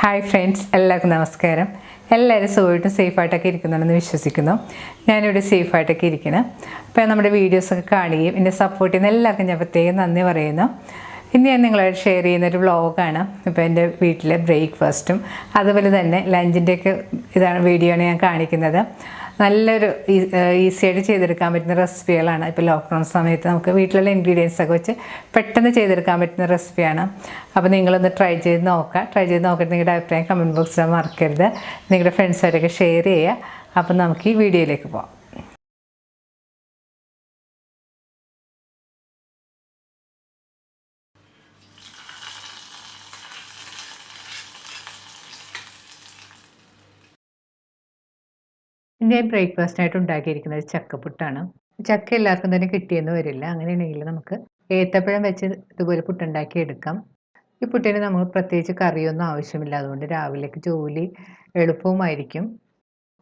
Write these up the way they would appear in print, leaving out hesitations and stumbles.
Hi friends, എല്ലാവർക്കും നമസ്കാരം. എല്ലാവരും സുഖമായിട്ടും സേഫായിട്ടൊക്കെ ഇരിക്കുന്നുണ്ടെന്ന് വിശ്വസിക്കുന്നു. ഞാനിവിടെ സേഫായിട്ടൊക്കെ ഇരിക്കണം. അപ്പോൾ നമ്മുടെ വീഡിയോസൊക്കെ കാണുകയും എന്നെ സപ്പോർട്ട് ചെയ്യുന്ന എല്ലാവർക്കും ഞാൻ പ്രത്യേകം നന്ദി പറയുന്നു. ഇന്ന് ഞാൻ നിങ്ങളോട് ഷെയർ ചെയ്യുന്നൊരു വ്ളോഗാണ്. ഇപ്പോൾ എൻ്റെ വീട്ടിലെ ബ്രേക്ക്ഫാസ്റ്റും അതുപോലെ തന്നെ ലഞ്ചിൻ്റെയൊക്കെ വീഡിയോ ആണ് ഞാൻ കാണിക്കുന്നത്. നല്ലൊരു ഈസിയായിട്ട് ചെയ്തെടുക്കാൻ പറ്റുന്ന റെസിപ്പികളാണ്. ഇപ്പോൾ ലോക്ക്ഡൗൺ സമയത്ത് നമുക്ക് വീട്ടിലുള്ള ഇൻഗ്രീഡിയൻസൊക്കെ വെച്ച് പെട്ടെന്ന് ചെയ്തെടുക്കാൻ പറ്റുന്ന റെസിപ്പിയാണ്. അപ്പോൾ നിങ്ങളൊന്ന് ട്രൈ ചെയ്ത് നോക്കിയിട്ട് നിങ്ങളുടെ അഭിപ്രായം കമൻറ്റ് ബോക്സിൽ മറക്കരുത്. നിങ്ങളുടെ ഫ്രണ്ട്സായിട്ടൊക്കെ ഷെയർ ചെയ്യുക. അപ്പോൾ നമുക്ക് ഈ വീഡിയോയിലേക്ക് പോകാം. ഞാൻ ബ്രേക്ക്ഫാസ്റ്റിനായിട്ട് ഉണ്ടാക്കിയിരിക്കുന്നത് ചക്കപ്പുട്ടാണ്. ചക്ക എല്ലാവർക്കും തന്നെ കിട്ടിയെന്ന് വരില്ല. അങ്ങനെയാണെങ്കിൽ നമുക്ക് ഏത്തപ്പഴം വെച്ച് ഇതുപോലെ പുട്ടുണ്ടാക്കി എടുക്കാം. ഈ പുട്ടിന് നമ്മൾ പ്രത്യേകിച്ച് കറിയൊന്നും ആവശ്യമില്ല. അതുകൊണ്ട് രാവിലേക്ക് ജോലി എളുപ്പവുമായിരിക്കും.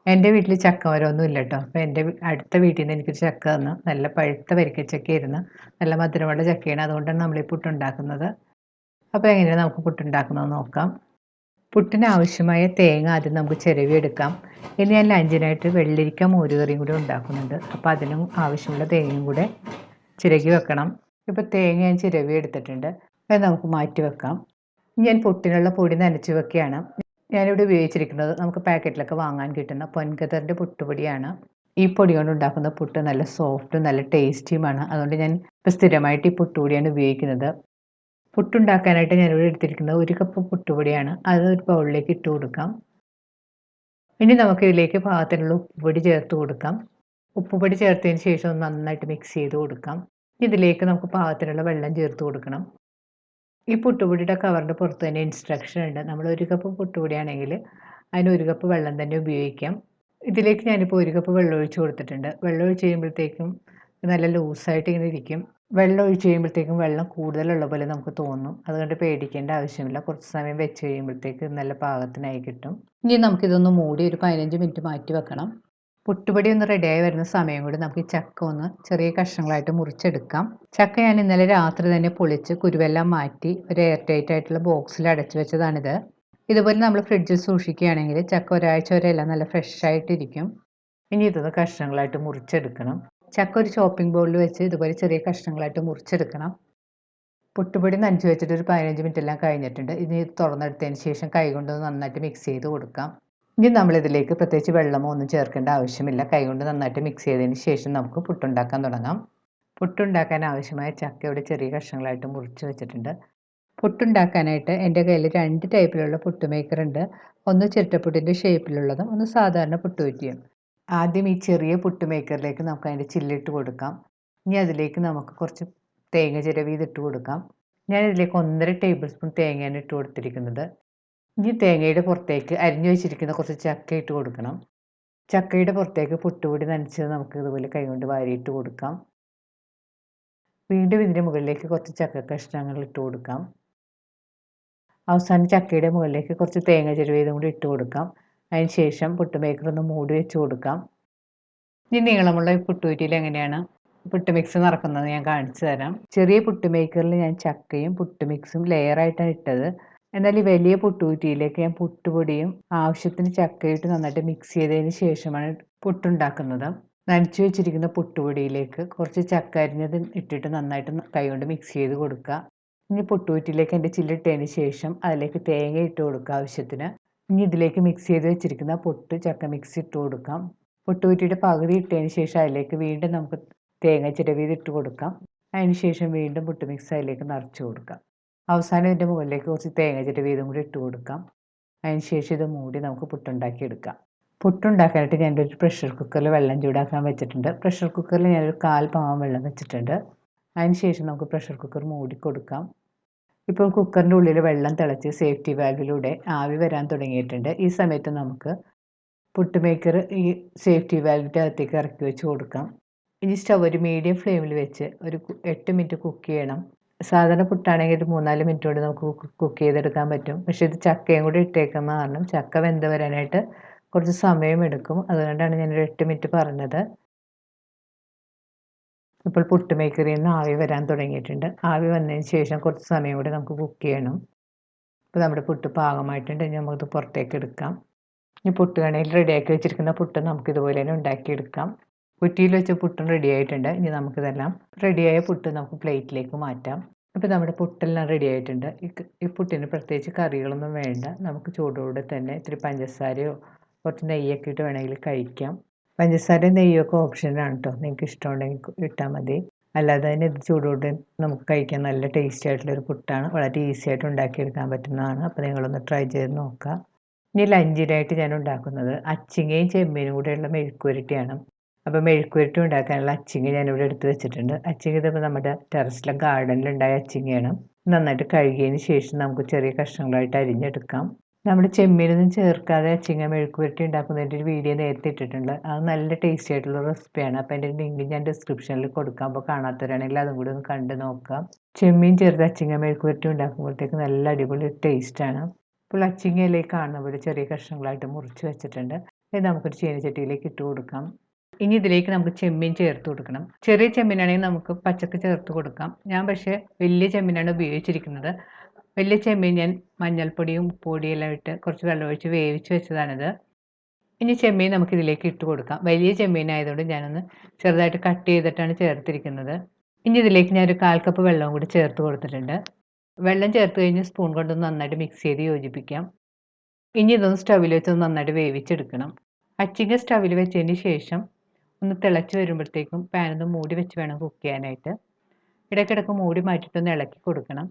എൻ്റെ വീട്ടിൽ ചക്ക മരമൊന്നും ഇല്ല കേട്ടോ. അപ്പോൾ എൻ്റെ അടുത്ത വീട്ടിൽ നിന്ന് എനിക്കൊരു ചക്ക തന്നു. നല്ല പഴുത്ത വരിക്കച്ചക്കയായിരുന്നു. നല്ല മധുരമുള്ള ചക്കയാണ്. അതുകൊണ്ടാണ് നമ്മൾ ഈ പുട്ടുണ്ടാക്കുന്നത്. അപ്പോൾ എങ്ങനെയാണ് നമുക്ക് പുട്ടുണ്ടാക്കുന്നത് നോക്കാം. പുട്ടിന് ആവശ്യമായ തേങ്ങ ആദ്യം നമുക്ക് ചിരവിയെടുക്കാം. ഇനി ഞാൻ ലഞ്ചിനായിട്ട് വെള്ളരിക്ക മോരുകറിയും കൂടി ഉണ്ടാക്കുന്നുണ്ട്. അപ്പോൾ അതിനും ആവശ്യമുള്ള തേങ്ങയും കൂടെ ചിരകി വെക്കണം. ഇപ്പോൾ തേങ്ങ ഞാൻ ചിരവി എടുത്തിട്ടുണ്ട്. അത് നമുക്ക് മാറ്റി വെക്കാം. ഞാൻ പുട്ടിനുള്ള പൊടി നനച്ച് വെക്കുകയാണ്. ഞാനിവിടെ ഉപയോഗിച്ചിരിക്കുന്നത് നമുക്ക് പാക്കറ്റിലൊക്കെ വാങ്ങാൻ കിട്ടുന്ന പൊൻകതറിൻ്റെ പുട്ടുപൊടിയാണ്. ഈ പൊടി കൊണ്ട് ഉണ്ടാക്കുന്ന പുട്ട് നല്ല സോഫ്റ്റും നല്ല ടേസ്റ്റിയുമാണ്. അതുകൊണ്ട് ഞാൻ ഇപ്പോൾ സ്ഥിരമായിട്ട് ഈ പുട്ടുപൊടിയാണ് ഉപയോഗിക്കുന്നത്. പുട്ടുണ്ടാക്കാനായിട്ട് ഞാനിവിടെ എടുത്തിരിക്കുന്നത് 1 കപ്പ് പുട്ടുപൊടിയാണ്. അത് ഒരു ബൗളിലേക്ക് ഇട്ട് കൊടുക്കാം. ഇനി നമുക്ക് ഇതിലേക്ക് പാകത്തിനുള്ള ഉപ്പുപൊടി ചേർത്ത് കൊടുക്കാം. ഉപ്പുപൊടി ചേർത്തതിന് ശേഷം നന്നായിട്ട് മിക്സ് ചെയ്ത് കൊടുക്കാം. ഇതിലേക്ക് നമുക്ക് പാകത്തിനുള്ള വെള്ളം ചേർത്ത് കൊടുക്കണം. ഈ പുട്ടുപൊടിയുടെ കവറിൻ്റെ പുറത്ത് തന്നെ ഇൻസ്ട്രക്ഷൻ ഉണ്ട്. നമ്മൾ 1 കപ്പ് പുട്ടുപൊടിയാണെങ്കിൽ അതിന് 1 കപ്പ് വെള്ളം തന്നെ ഉപയോഗിക്കാം. ഇതിലേക്ക് ഞാനിപ്പോൾ 1 കപ്പ് വെള്ളം ഒഴിച്ച് കൊടുത്തിട്ടുണ്ട്. വെള്ളം ഒഴിച്ച് കഴിയുമ്പോഴത്തേക്കും നല്ല ലൂസായിട്ട് ഇങ്ങനെ ഇരിക്കും. വെള്ളം ഒഴിച്ച് കഴിയുമ്പോഴത്തേക്കും വെള്ളം കൂടുതലുള്ള പോലെ നമുക്ക് തോന്നും. അതുകൊണ്ട് പേടിക്കേണ്ട ആവശ്യമില്ല. കുറച്ച് സമയം വെച്ച് കഴിയുമ്പോഴത്തേക്ക് നല്ല പാകത്തിനായി കിട്ടും. ഇനി നമുക്കിതൊന്ന് മൂടി ഒരു 15 മിനിറ്റ് മാറ്റി വെക്കണം. പുട്ടുപൊടി ഒന്ന് റെഡിയായി വരുന്ന സമയം കൂടി നമുക്ക് ഈ ചക്ക ഒന്ന് ചെറിയ കഷ്ണങ്ങളായിട്ട് മുറിച്ചെടുക്കാം. ചക്ക ഞാൻ ഇന്നലെ രാത്രി തന്നെ പൊളിച്ച് കുരുവെല്ലാം മാറ്റി ഒരു എയർ ടൈറ്റ് ആയിട്ടുള്ള ബോക്സിൽ അടച്ചു വെച്ചതാണിത്. ഇതുപോലെ നമ്മൾ ഫ്രിഡ്ജിൽ സൂക്ഷിക്കുകയാണെങ്കിൽ ചക്ക ഒരാഴ്ച വരെ എല്ലാം നല്ല ഫ്രഷ് ആയിട്ടിരിക്കും. ഇനി ഇതൊന്ന് കഷ്ണങ്ങളായിട്ട് മുറിച്ചെടുക്കണം. ചക്ക ഒരു ചോപ്പിംഗ് ബോളിൽ വെച്ച് ഇതുപോലെ ചെറിയ കഷ്ണങ്ങളായിട്ട് മുറിച്ചെടുക്കണം. പുട്ടുപൊടി നനച്ച് വെച്ചിട്ട് ഒരു 15 മിനിറ്റ് എല്ലാം കഴിഞ്ഞിട്ടുണ്ട്. ഇനി ഇത് തുറന്നെടുത്തതിന് ശേഷം കൈകൊണ്ട് നന്നായിട്ട് മിക്സ് ചെയ്ത് കൊടുക്കാം. ഇനി നമ്മളിതിലേക്ക് പ്രത്യേകിച്ച് വെള്ളമോ ഒന്നും ചേർക്കേണ്ട ആവശ്യമില്ല. കൈകൊണ്ട് നന്നായിട്ട് മിക്സ് ചെയ്തതിന് ശേഷം നമുക്ക് പുട്ടുണ്ടാക്കാൻ തുടങ്ങാം. പുട്ടുണ്ടാക്കാൻ ആവശ്യമായ ചക്ക ഇവിടെ ചെറിയ കഷ്ണങ്ങളായിട്ട് മുറിച്ച് വെച്ചിട്ടുണ്ട്. പുട്ടുണ്ടാക്കാനായിട്ട് എൻ്റെ കയ്യിൽ 2 ടൈപ്പിലുള്ള പുട്ട് മേക്കർ ഉണ്ട്. ഒന്ന് ചിരട്ടപ്പുട്ടിൻ്റെ ഷേപ്പിലുള്ളതും ഒന്ന് സാധാരണ പുട്ടുകുറ്റിയും. ആദ്യം ഈ ചെറിയ പുട്ട് മേക്കറിലേക്ക് നമുക്ക് അതിൻ്റെ ചില്ലിട്ട് കൊടുക്കാം. ഇനി അതിലേക്ക് നമുക്ക് കുറച്ച് തേങ്ങ ചിരവിയതിട്ട് കൊടുക്കാം. ഞാനിതിലേക്ക് 1.5 ടേബിൾ സ്പൂൺ തേങ്ങയാണ് ഇട്ട് കൊടുത്തിരിക്കുന്നത്. ഇനി തേങ്ങയുടെ പുറത്തേക്ക് അരിഞ്ഞു വെച്ചിരിക്കുന്ന കുറച്ച് ചക്ക ഇട്ട് കൊടുക്കണം. ചക്കയുടെ പുറത്തേക്ക് പുട്ടുപൊടി നനച്ചത് നമുക്ക് ഇതുപോലെ കൈകൊണ്ട് വാരിയിട്ട് കൊടുക്കാം. വീണ്ടും ഇതിൻ്റെ മുകളിലേക്ക് കുറച്ച് ചക്ക കഷ്ണങ്ങൾ ഇട്ട് കൊടുക്കാം. അവസാനം ചക്കയുടെ മുകളിലേക്ക് കുറച്ച് തേങ്ങ ചിരവിയതും കൂടി ഇട്ട് കൊടുക്കാം. അതിന് ശേഷം പുട്ട് മേക്കർ ഒന്ന് മൂടി വെച്ച് കൊടുക്കാം. ഇനി നീളമുള്ള പുട്ടുകുറ്റിയിൽ എങ്ങനെയാണ് പുട്ട് മിക്സ് നിറക്കുന്നത് ഞാൻ കാണിച്ചു തരാം. ചെറിയ പുട്ട് മേക്കറിൽ ഞാൻ ചക്കയും പുട്ട് മിക്സും ലെയറായിട്ടാണ് ഇട്ടത്. എന്നാൽ ഈ വലിയ പുട്ടുകുറ്റിയിലേക്ക് ഞാൻ പുട്ടുപൊടിയും ആവശ്യത്തിന് ചക്കയിട്ട് നന്നായിട്ട് മിക്സ് ചെയ്തതിന് ശേഷമാണ് പുട്ടുണ്ടാക്കുന്നത്. നനച്ചു വെച്ചിരിക്കുന്ന പുട്ടുപൊടിയിലേക്ക് കുറച്ച് ചക്ക അരിഞ്ഞത് ഇട്ടിട്ട് നന്നായിട്ട് കൈകൊണ്ട് മിക്സ് ചെയ്ത് കൊടുക്കുക. ഇനി പുട്ടുകുറ്റിയിലേക്ക് എൻ്റെ ചില്ലിട്ടതിന് ശേഷം അതിലേക്ക് തേങ്ങ ഇട്ട് കൊടുക്കുക ആവശ്യത്തിന്. ഇനി ഇതിലേക്ക് മിക്സ് ചെയ്ത് വെച്ചിരിക്കുന്ന പുട്ട് ചക്ക മിക്സ് ഇട്ട് കൊടുക്കാം. പുട്ടുകുറ്റിയുടെ പകുതി ഇട്ടതിന് ശേഷം അതിലേക്ക് വീണ്ടും നമുക്ക് തേങ്ങ ചിരവിയത് ഇട്ട് കൊടുക്കാം. അതിന് ശേഷം വീണ്ടും പുട്ട് മിക്സ് അതിലേക്ക് നിറച്ച് കൊടുക്കാം. അവസാനം ഇതിൻ്റെ മുകളിലേക്ക് കുറച്ച് തേങ്ങ ചിരവിയതും കൂടി ഇട്ട് കൊടുക്കാം. അതിന് ശേഷം ഇത് മൂടി നമുക്ക് പുട്ടുണ്ടാക്കിയെടുക്കാം. പുട്ടുണ്ടാക്കാനായിട്ട് ഞാനൊരു പ്രഷർ കുക്കറിൽ വെള്ളം ചൂടാക്കാൻ വെച്ചിട്ടുണ്ട്. പ്രഷർ കുക്കറിൽ ഞാനൊരു 1/4 പാവം വെള്ളം വെച്ചിട്ടുണ്ട്. അതിന് ശേഷം നമുക്ക് പ്രഷർ കുക്കർ മൂടി കൊടുക്കാം. ഇപ്പോൾ കുക്കറിൻ്റെ ഉള്ളിൽ വെള്ളം തിളച്ച് സേഫ്റ്റി വാൽവിലൂടെ ആവി വരാൻ തുടങ്ങിയിട്ടുണ്ട്. ഈ സമയത്ത് നമുക്ക് പുട്ട് മേക്കർ ഈ സേഫ്റ്റി വാൽവിൻ്റെ അകത്തേക്ക് ഇറക്കി വെച്ച് കൊടുക്കാം. ഇനി സ്റ്റവ് ഒരു മീഡിയം ഫ്ലെയിമിൽ വെച്ച് ഒരു 8 മിനിറ്റ് കുക്ക് ചെയ്യണം. സാധാരണ പുട്ടാണെങ്കിൽ ഒരു 3-4 മിനിറ്റ് കൊണ്ട് നമുക്ക് കുക്ക് ചെയ്തെടുക്കാൻ പറ്റും. പക്ഷേ ഇത് ചക്കയും കൂടി ഇട്ടേക്കുന്ന കാരണം ചക്ക വെന്ത് വരാനായിട്ട് കുറച്ച് സമയമെടുക്കും. അതുകൊണ്ടാണ് ഞാനൊരു 8 മിനിറ്റ് പറഞ്ഞത്. ഇപ്പോൾ പുട്ട് മേക്കറിൽ നിന്ന് ആവി വരാൻ തുടങ്ങിയിട്ടുണ്ട്. ആവി വന്നതിന് ശേഷം കുറച്ച് സമയം കൂടി നമുക്ക് കുക്ക് ചെയ്യണം. ഇപ്പോൾ നമ്മുടെ പുട്ട് പാകമായിട്ടുണ്ട്. ഇനി നമുക്കിത് പുറത്തേക്ക് എടുക്കാം. ഈ പുട്ട് കണയിൽ റെഡിയാക്കി വെച്ചിരിക്കുന്ന പുട്ട് നമുക്ക് ഇതുപോലെ തന്നെ ഉണ്ടാക്കിയെടുക്കാം. കുറ്റിയിൽ വെച്ച പുട്ടും റെഡി ആയിട്ടുണ്ട്. ഇനി നമുക്കിതെല്ലാം റെഡിയായ പുട്ട് നമുക്ക് പ്ലേറ്റിലേക്ക് മാറ്റാം. അപ്പോൾ നമ്മുടെ പുട്ടെല്ലാം റെഡി ആയിട്ടുണ്ട്. ഈ പുട്ടിന് പ്രത്യേകിച്ച് കറികളൊന്നും വേണ്ട. നമുക്ക് ചൂടോടെ തന്നെ ഇത്തിരി പഞ്ചസാരയോ കുറച്ച് നെയ്യൊക്കെ ഇട്ട് വേണമെങ്കിൽ കഴിക്കാം. പഞ്ചസാരയും നെയ്യൊക്കെ ഓപ്ഷനാണ് കേട്ടോ. നിങ്ങൾക്ക് ഇഷ്ടമുണ്ടെങ്കിൽ ഇട്ടാൽ മതി. അല്ലാതെ തന്നെ ഇത് ചൂടോടെ നമുക്ക് കഴിക്കാൻ നല്ല ടേസ്റ്റി ആയിട്ടുള്ളൊരു പുട്ടാണ്. വളരെ ഈസി ആയിട്ട് ഉണ്ടാക്കിയെടുക്കാൻ പറ്റുന്നതാണ്. അപ്പോൾ നിങ്ങളൊന്ന് ട്രൈ ചെയ്ത് നോക്കുക. ഇനി ലഞ്ചിനായിട്ട് ഞാൻ ഉണ്ടാക്കുന്നത് അച്ചിങ്ങയും ചെമ്മീനും കൂടെയുള്ള മെഴുക്കുവരട്ടിയാണ്. അപ്പോൾ മെഴുക്കുവരട്ടി ഉണ്ടാക്കാനുള്ള അച്ചിങ്ങ ഞാനിവിടെ എടുത്ത് വെച്ചിട്ടുണ്ട്. അച്ചിങ്ങ ഇതിപ്പോൾ നമ്മുടെ ടെറസിലെ ഗാർഡനിലുണ്ടായ അച്ചിങ്ങയാണ്. നന്നായിട്ട് കഴുകിയതിന് ശേഷം നമുക്ക് ചെറിയ കഷ്ണങ്ങളായിട്ട് അരിഞ്ഞെടുക്കാം. നമ്മൾ ചെമ്മീനൊന്നും ചേർക്കാതെ അച്ചിങ്ങ മെഴുക്കുവരട്ടി ഉണ്ടാക്കുന്നതിൻ്റെ ഒരു വീഡിയോ നേരത്തെ ഇട്ടിട്ടുണ്ട്. അത് നല്ല ടേസ്റ്റി ആയിട്ടുള്ള റെസിപ്പിയാണ്. അപ്പോൾ അതിൻ്റെ ലിങ്ക് ഞാൻ ഡിസ്ക്രിപ്ഷനിൽ കൊടുക്കാം. അപ്പോൾ കാണാത്തവരാണെങ്കിൽ അതും കൂടി ഒന്ന് കണ്ട് നോക്കാം. ചെമ്മീൻ ചേർത്ത് അച്ചിങ്ങ മെഴുക്കുവരട്ടി ഉണ്ടാക്കുമ്പോഴത്തേക്ക് നല്ല അടിപൊളി ടേസ്റ്റാണ്. ഇപ്പോൾ അച്ചിങ്ങയിലേക്ക് കാണുന്ന പോലെ ചെറിയ കഷ്ണങ്ങളായിട്ട് മുറിച്ച് വെച്ചിട്ടുണ്ട്. ഇത് നമുക്കൊരു ചീനച്ചട്ടിയിലേക്ക് ഇട്ട് കൊടുക്കാം. ഇനി ഇതിലേക്ക് നമുക്ക് ചെമ്മീൻ ചേർത്ത് കൊടുക്കണം. ചെറിയ ചെമ്മീനാണെങ്കിൽ നമുക്ക് പച്ചക്ക് ചേർത്ത് കൊടുക്കാം. ഞാൻ പക്ഷേ വലിയ ചെമ്മീനാണ് ഉപയോഗിച്ചിരിക്കുന്നത്. വലിയ ചെമ്മീൻ ഞാൻ മഞ്ഞൾപ്പൊടിയും ഉപ്പുപൊടിയും എല്ലാം ഇട്ട് കുറച്ച് വെള്ളമൊഴിച്ച് വേവിച്ച് വെച്ചതാണിത്. ഇനി ചെമ്മീൻ നമുക്ക് ഇതിലേക്ക് ഇട്ട് കൊടുക്കാം. വലിയ ചെമ്മീൻ ആയതുകൊണ്ട് ഞാനൊന്ന് ചെറുതായിട്ട് കട്ട് ചെയ്തിട്ടാണ് ചേർത്തിരിക്കുന്നത്. ഇനി ഇതിലേക്ക് ഞാനൊരു 1/4 കപ്പ് വെള്ളവും കൂടി ചേർത്ത് കൊടുത്തിട്ടുണ്ട്. വെള്ളം ചേർത്ത് കഴിഞ്ഞ് സ്പൂൺ കൊണ്ടൊന്ന് നന്നായിട്ട് മിക്സ് ചെയ്ത് യോജിപ്പിക്കാം. ഇനി ഇതൊന്ന് സ്റ്റവിൽ വെച്ച് നന്നായിട്ട് വേവിച്ചെടുക്കണം. അച്ചിങ്ങ സ്റ്റവിൽ വെച്ചതിന് ശേഷം ഒന്ന് തിളച്ച് വരുമ്പോഴത്തേക്കും പാനൊന്ന് മൂടി വെച്ച് വേണം കുക്ക് ചെയ്യാനായിട്ട്. ഇടയ്ക്കിടയ്ക്ക് മൂടി മാറ്റിയിട്ടൊന്ന് ഇളക്കി കൊടുക്കണം.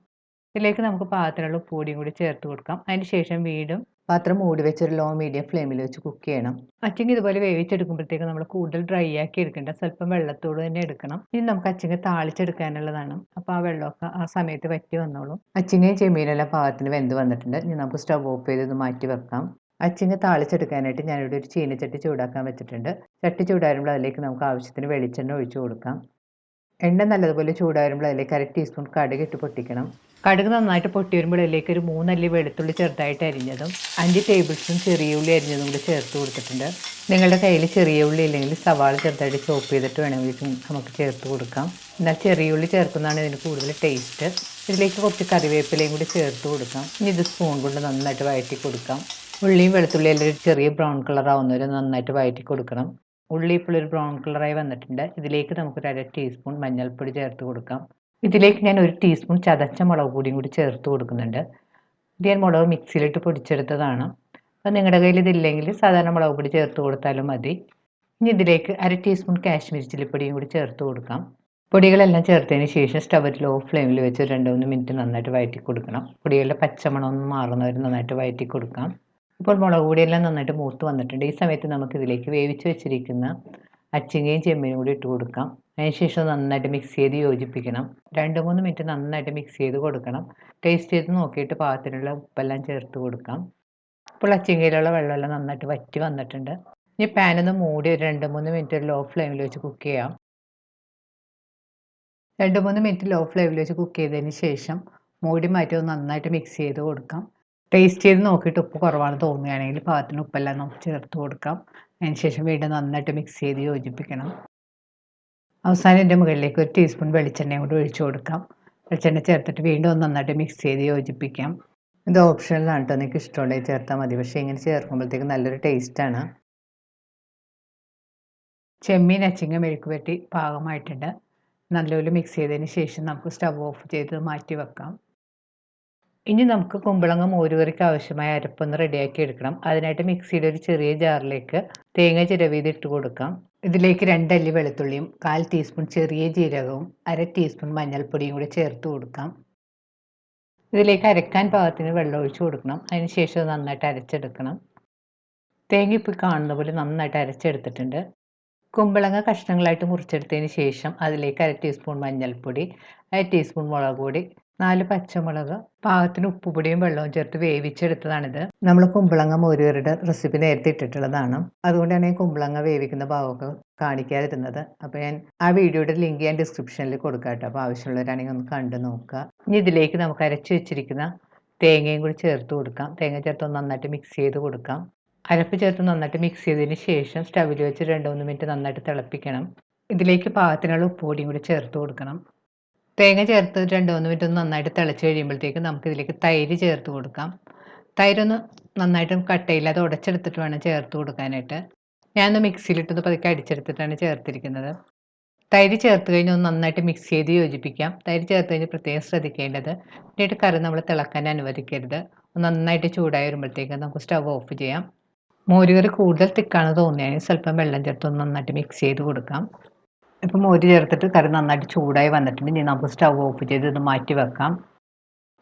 ഇതിലേക്ക് നമുക്ക് പാത്രമുള്ള ഉപ്പുപൊടിയും കൂടി ചേർത്ത് കൊടുക്കാം. അതിന് ശേഷം വീണ്ടും പാത്രം മൂടി വെച്ച് ഒരു ലോ മീഡിയം ഫ്ലെയിമിൽ വെച്ച് കുക്ക് ചെയ്യണം. അച്ചിങ്ങ ഇതുപോലെ വേവിച്ചെടുക്കുമ്പോഴത്തേക്ക് നമ്മൾ കൂടുതൽ ഡ്രൈ ആക്കി എടുക്കേണ്ട, സ്വല്പം വെള്ളത്തോട് തന്നെ എടുക്കണം. ഇനി നമുക്ക് അച്ചിങ്ങ താളിച്ചെടുക്കാനുള്ളതാണ്. അപ്പോൾ ആ വെള്ളമൊക്കെ ആ സമയത്ത് വറ്റി വന്നോളും. അച്ചിങ്ങയും ചെമ്മീനെല്ലാം പാകത്തിന് വെന്ത് വന്നിട്ടുണ്ട്. ഇനി നമുക്ക് സ്റ്റവ് ഓഫ് ചെയ്ത് മാറ്റി വെക്കാം. അച്ചിങ്ങ താളിച്ചെടുക്കാനായിട്ട് ഞാനിവിടെ ഒരു ചീനച്ചട്ടി ചൂടാക്കാൻ വെച്ചിട്ടുണ്ട്. ചട്ടി ചൂടാകുമ്പോൾ അതിലേക്ക് നമുക്ക് ആവശ്യത്തിന് വെളിച്ചെണ്ണ ഒഴിച്ചു കൊടുക്കാം. എണ്ണ നല്ലതുപോലെ ചൂടാകുമ്പോൾ അതിലേക്ക് 1/2 ടീസ്പൂൺ കടുക് ഇട്ട് പൊട്ടിക്കണം. കടുക് നന്നായിട്ട് പൊട്ടി വരുമ്പോൾ അതിലേക്ക് ഒരു 3 അല്ലി വെളുത്തുള്ളി ചെറുതായിട്ട് അരിഞ്ഞതും 5 ടേബിൾ സ്പൂൺ ചെറിയ ഉള്ളി അരിഞ്ഞതും കൂടി ചേർത്ത് കൊടുത്തിട്ടുണ്ട്. നിങ്ങളുടെ കയ്യിൽ ചെറിയ ഉള്ളി ഇല്ലെങ്കിൽ സവാള ചെറുതായിട്ട് ചോപ്പ് ചെയ്തിട്ട് വേണമെങ്കിൽ നമുക്ക് ചേർത്ത് കൊടുക്കാം. എന്നാൽ ചെറിയ ഉള്ളി ചേർക്കുന്നതാണ് ഇതിന് കൂടുതൽ ടേസ്റ്റ്. ഇതിലേക്ക് കുറച്ച് കറിവേപ്പിലയും കൂടി ചേർത്ത് കൊടുക്കാം. ഇനി ഇത് സ്പൂൺ കൊണ്ട് നന്നായിട്ട് വഴറ്റി കൊടുക്കാം. ഉള്ളിയും വെളുത്തുള്ളിയും എല്ലാം ഒരു ചെറിയ ബ്രൗൺ കളർ ആവുന്നവരെ നന്നായിട്ട് വഴറ്റി കൊടുക്കണം. ഉള്ളി ഇപ്പോൾ ഒരു ബ്രൗൺ കളറായി വന്നിട്ടുണ്ട്. ഇതിലേക്ക് നമുക്കൊരു 1/2 ടീസ്പൂൺ മഞ്ഞൾപ്പൊടി ചേർത്ത് കൊടുക്കാം. ഇതിലേക്ക് ഞാൻ 1 ടീസ്പൂൺ ചതച്ച മുളക് പൊടിയും കൂടി ചേർത്ത് കൊടുക്കുന്നുണ്ട്. ഇത് ഞാൻ മുളക് മിക്സിയിലിട്ട് പൊടിച്ചെടുത്തതാണ്. അപ്പോൾ നിങ്ങളുടെ കയ്യിൽ ഇതില്ലെങ്കിൽ സാധാരണ മുളക് പൊടി ചേർത്ത് കൊടുത്താലും മതി. ഇനി ഇതിലേക്ക് 1/2 ടീസ്പൂൺ കാശ്മീരി ചില്ലിപ്പൊടിയും കൂടി ചേർത്ത് കൊടുക്കാം. പൊടികളെല്ലാം ചേർത്തതിന് ശേഷം സ്റ്റവ് ലോ ഫ്ലെയിമിൽ വെച്ച് 2-3 മിനിറ്റ് നന്നായിട്ട് വഴറ്റി കൊടുക്കണം. പൊടികളുടെ പച്ചമണം ഒന്ന് മാറുന്നവരെ നന്നായിട്ട് വഴറ്റി കൊടുക്കാം. ഇപ്പോൾ മുളക് പൊടിയെല്ലാം നന്നായിട്ട് മൂത്ത് വന്നിട്ടുണ്ട്. ഈ സമയത്ത് നമുക്കിതിലേക്ക് വേവിച്ച് വെച്ചിരിക്കുന്ന അച്ചിങ്ങയും ചെമ്മീനും കൂടി ഇട്ട് കൊടുക്കാം. അതിനുശേഷം നന്നായിട്ട് മിക്സ് ചെയ്ത് യോജിപ്പിക്കണം. 2-3 മിനിറ്റ് നന്നായിട്ട് മിക്സ് ചെയ്ത് കൊടുക്കണം. ടേസ്റ്റ് ചെയ്ത് നോക്കിയിട്ട് പാകത്തിനുള്ള ഉപ്പെല്ലാം ചേർത്ത് കൊടുക്കാം. ഇപ്പോൾ അച്ചിങ്ങയിലുള്ള വെള്ളമെല്ലാം നന്നായിട്ട് വറ്റി വന്നിട്ടുണ്ട്. ഇനി പാനൊന്ന് മൂടി ഒരു 2-3 മിനിറ്റ് ലോ ഫ്ലെയിമിൽ വെച്ച് കുക്ക് ചെയ്യാം. 2-3 മിനിറ്റ് ലോ ഫ്ലെയിമിൽ വെച്ച് കുക്ക് ചെയ്തതിന് ശേഷം മൂടി മാറ്റി ഒന്ന് നന്നായിട്ട് മിക്സ് ചെയ്ത് കൊടുക്കാം. ടേസ്റ്റ് ചെയ്ത് നോക്കിയിട്ട് ഉപ്പ് കുറവാണെന്ന് തോന്നുകയാണെങ്കിൽ പാകത്തിന് ഉപ്പെല്ലാം നമുക്ക് ചേർത്ത് കൊടുക്കാം. അതിനുശേഷം വീണ്ടും നന്നായിട്ട് മിക്സ് ചെയ്ത് യോജിപ്പിക്കണം. അവസാനം ഇതിൻ്റെ മുകളിലേക്ക് 1 ടീസ്പൂൺ വെളിച്ചെണ്ണയും കൂടി ഒഴിച്ചു കൊടുക്കാം. വെളിച്ചെണ്ണ ചേർത്തിട്ട് വീണ്ടും ഒന്ന് നന്നായിട്ട് മിക്സ് ചെയ്ത് യോജിപ്പിക്കാം. ഇത് ഓപ്ഷണലാണ് കേട്ടോ. നിങ്ങൾക്ക് ഇഷ്ടമുണ്ടെങ്കിൽ ചേർത്താൽ മതി. പക്ഷേ ഇങ്ങനെ ചേർക്കുമ്പോഴത്തേക്ക് നല്ലൊരു ടേസ്റ്റാണ്. ചെമ്മീൻ അച്ചിങ്ങ മെഴുക്കുവരട്ടി പാകമായിട്ടുണ്ട്. നല്ലപോലെ മിക്സ് ചെയ്തതിന് ശേഷം നമുക്ക് സ്റ്റവ് ഓഫ് ചെയ്ത് മാറ്റി വെക്കാം. ഇനി നമുക്ക് കുമ്പളങ്ങ മോരുകറിക്ക് ആവശ്യമായ അരപ്പൊന്ന് റെഡിയാക്കി എടുക്കണം. അതിനായിട്ട് മിക്സിയുടെ ഒരു ചെറിയ ജാറിലേക്ക് തേങ്ങ ചിരവിയത് ഇട്ട് കൊടുക്കാം. ഇതിലേക്ക് 2 അല്ലി വെളുത്തുള്ളിയും 1/4 ടീസ്പൂൺ ചെറിയ ജീരകവും 1/2 ടീസ്പൂൺ മഞ്ഞൾപ്പൊടിയും കൂടി ചേർത്ത് കൊടുക്കാം. ഇതിലേക്ക് അരക്കാൻ പാകത്തിന് വെള്ളം ഒഴിച്ച് കൊടുക്കണം. അതിനുശേഷം നന്നായിട്ട് അരച്ചെടുക്കണം. തേങ്ങ ഇപ്പോൾ കാണുന്ന പോലെ നന്നായിട്ട് അരച്ചെടുത്തിട്ടുണ്ട്. കുമ്പളങ്ങ കഷ്ണങ്ങളായിട്ട് മുറിച്ചെടുത്തതിന് ശേഷം അതിലേക്ക് 1/2 ടീസ്പൂൺ മഞ്ഞൾപ്പൊടി, 1/2 ടീസ്പൂൺ മുളക് പൊടി, 4 പച്ചമുളക്, പാകത്തിന് ഉപ്പുപൊടിയും വെള്ളവും ചേർത്ത് വേവിച്ചെടുത്തതാണിത്. നമ്മൾ കുമ്പളങ്ങ മോരുകറിയുടെ റെസിപ്പി നേരത്തെ ഇട്ടിട്ടുള്ളതാണ്. അതുകൊണ്ടാണ് ഈ കുമ്പളങ്ങ വേവിക്കുന്ന ഭാഗമൊക്കെ കാണിക്കാതിരുന്നത്. അപ്പോൾ ഞാൻ ആ വീഡിയോയുടെ ലിങ്ക് ഞാൻ ഡിസ്ക്രിപ്ഷനിൽ കൊടുക്കാം കേട്ടോ. അപ്പോൾ ആവശ്യമുള്ളവരാണെങ്കിൽ ഒന്ന് കണ്ടു നോക്കുക. ഇനി ഇതിലേക്ക് നമുക്ക് അരച്ച് വെച്ചിരിക്കുന്ന തേങ്ങയും കൂടി ചേർത്ത് കൊടുക്കാം. തേങ്ങ ചേർത്ത് നന്നായിട്ട് മിക്സ് ചെയ്ത് കൊടുക്കാം. അരപ്പ് ചേർത്ത് നന്നായിട്ട് മിക്സ് ചെയ്തതിന് ശേഷം സ്റ്റവിൽ വെച്ച് 2-3 മിനിറ്റ് നന്നായിട്ട് തിളപ്പിക്കണം. ഇതിലേക്ക് പാകത്തിനുള്ള ഉപ്പുപൊടിയും കൂടി ചേർത്ത് കൊടുക്കണം. തേങ്ങ ചേർത്ത് 2, 3 മിനിറ്റ് ഒന്ന് നന്നായിട്ട് തിളച്ച് കഴിയുമ്പോഴത്തേക്കും നമുക്കിതിലേക്ക് തൈര് ചേർത്ത് കൊടുക്കാം. തൈരൊന്ന് നന്നായിട്ട് കട്ടയില്ലാതെ ഉടച്ചെടുത്തിട്ട് വേണം ചേർത്ത് കൊടുക്കാനായിട്ട്. ഞാനൊന്ന് മിക്സിയിലിട്ടൊന്ന് പതുക്കെ അടിച്ചെടുത്തിട്ടാണ് ചേർത്തിരിക്കുന്നത്. തൈര് ചേർത്ത് കഴിഞ്ഞ് ഒന്ന് നന്നായിട്ട് മിക്സ് ചെയ്ത് യോജിപ്പിക്കാം. തൈര് ചേർത്ത് കഴിഞ്ഞ് പ്രത്യേകം ശ്രദ്ധിക്കേണ്ടത് എന്നിട്ട് കറി നമ്മൾ തിളക്കാൻ അനുവദിക്കരുത്. നന്നായിട്ട് ചൂടായി വരുമ്പോഴത്തേക്കും നമുക്ക് സ്റ്റവ് ഓഫ് ചെയ്യാം. മോരുകറി കൂടുതൽ തിക്കാണ് തോന്നിയാൽ സ്വല്പം വെള്ളം ചേർത്ത് ഒന്ന് നന്നായിട്ട് മിക്സ് ചെയ്ത് കൊടുക്കാം. ഇപ്പം മോര് ചേർത്തിട്ട് കറി നന്നായിട്ട് ചൂടായി വന്നിട്ടുണ്ട്. ഇനി നമുക്ക് സ്റ്റവ് ഓഫ് ചെയ്ത് ഇത് മാറ്റി വെക്കാം.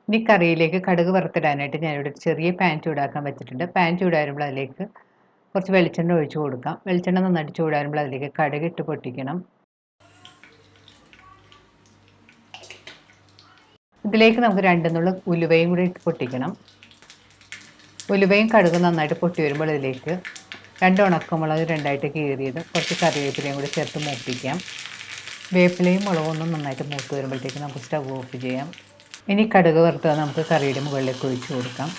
ഇനി കറിയിലേക്ക് കടുക് വറുത്തിടാനായിട്ട് ഞാനിവിടെ ഒരു ചെറിയ പാൻ ചൂടാക്കാൻ വെച്ചിട്ടുണ്ട്. പാൻ ചൂടായി വരുമ്പോൾ അതിലേക്ക് കുറച്ച് വെളിച്ചെണ്ണ ഒഴിച്ച് കൊടുക്കാം. വെളിച്ചെണ്ണ നന്നായിട്ട് ചൂടായി വരുമ്പോൾ അതിലേക്ക് കടുക് ഇട്ട് പൊട്ടിക്കണം. ഇതിലേക്ക് നമുക്ക് 2 നുള്ള ഉലുവയും കൂടി ഇട്ട് പൊട്ടിക്കണം. ഉലുവയും കടുകും നന്നായിട്ട് പൊട്ടി വരുമ്പോൾ ഇതിലേക്ക് 2 ഉണക്കമുളക് 2ആയിട്ട് കീറിയത്, കുറച്ച് കറിവേപ്പിലയും കൂടി ചേർത്ത് മൂപ്പിക്കാം. വേപ്പിലയും മുളകും ഒന്നും നന്നായിട്ട് മൂത്ത് വരുമ്പോഴത്തേക്ക് നമുക്ക് സ്റ്റവ് ഓഫ് ചെയ്യാം. ഇനി കടുക് വറുത്തത് നമുക്ക് കറിയുടെ മുകളിലേക്ക് ഒഴിച്ച് കൊടുക്കാം.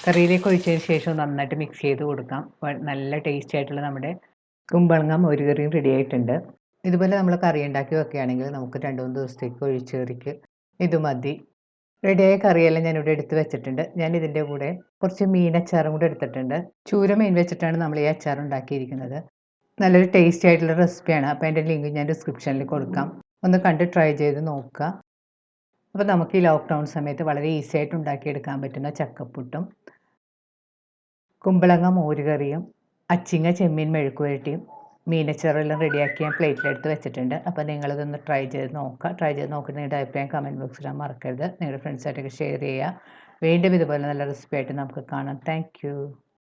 കറിയിലേക്ക് ഒഴിച്ചതിന് ശേഷം നന്നായിട്ട് മിക്സ് ചെയ്ത് കൊടുക്കാം. നല്ല ടേസ്റ്റി ആയിട്ടുള്ള നമ്മുടെ കുമ്പളങ്ങ മോരുകറിയും റെഡി ആയിട്ടുണ്ട്. ഇതുപോലെ നമ്മൾ കറി ഉണ്ടാക്കി വെക്കുകയാണെങ്കിൽ നമുക്ക് 2-3 ദിവസത്തേക്ക് ഒഴിച്ചുകറിക്ക് ഇത് മതി. റെഡിയായ കറിയെല്ലാം ഞാനിവിടെ എടുത്ത് വെച്ചിട്ടുണ്ട്. ഞാൻ ഇതിൻ്റെ കൂടെ കുറച്ച് മീനച്ചാറും കൂടെ എടുത്തിട്ടുണ്ട്. ചൂര മീൻ വെച്ചിട്ടാണ് നമ്മൾ ഈ അച്ചാർ ഉണ്ടാക്കിയിരിക്കുന്നത്. നല്ലൊരു ടേസ്റ്റി ആയിട്ടുള്ള റെസിപ്പിയാണ്. അപ്പോൾ അതിൻ്റെ ലിങ്ക് ഞാൻ ഡിസ്ക്രിപ്ഷനിൽ കൊടുക്കാം. ഒന്ന് കണ്ട് ട്രൈ ചെയ്ത് നോക്കുക. അപ്പോൾ നമുക്ക് ഈ ലോക്ക്ഡൗൺ സമയത്ത് വളരെ ഈസി ആയിട്ട് ഉണ്ടാക്കിയെടുക്കാൻ പറ്റുന്ന ചക്കപ്പുട്ടും കുമ്പളങ്ങ മോരുകറിയും അച്ചിങ്ങ ചെമ്മീൻ മെഴുക്കുവരട്ടിയും മീനച്ചാറെല്ലാം റെഡിയാക്കി ഞാൻ പ്ലേറ്റിലെടുത്ത് വെച്ചിട്ടുണ്ട്. അപ്പോൾ നിങ്ങളിതൊന്ന് ട്രൈ ചെയ്ത് നോക്കുക. ട്രൈ ചെയ്ത് നോക്കിയിട്ട് നിങ്ങളുടെ അഭിപ്രായം കമൻറ്റ് ബോക്സിൽ ഇടാൻ മറക്കരുത്. നിങ്ങളുടെ ഫ്രണ്ട്സായിട്ടൊക്കെ ഷെയർ ചെയ്യുക. വീണ്ടും ഇതുപോലെ നല്ല റെസിപ്പി ആയിട്ട് നമുക്ക് കാണാം. Thank you.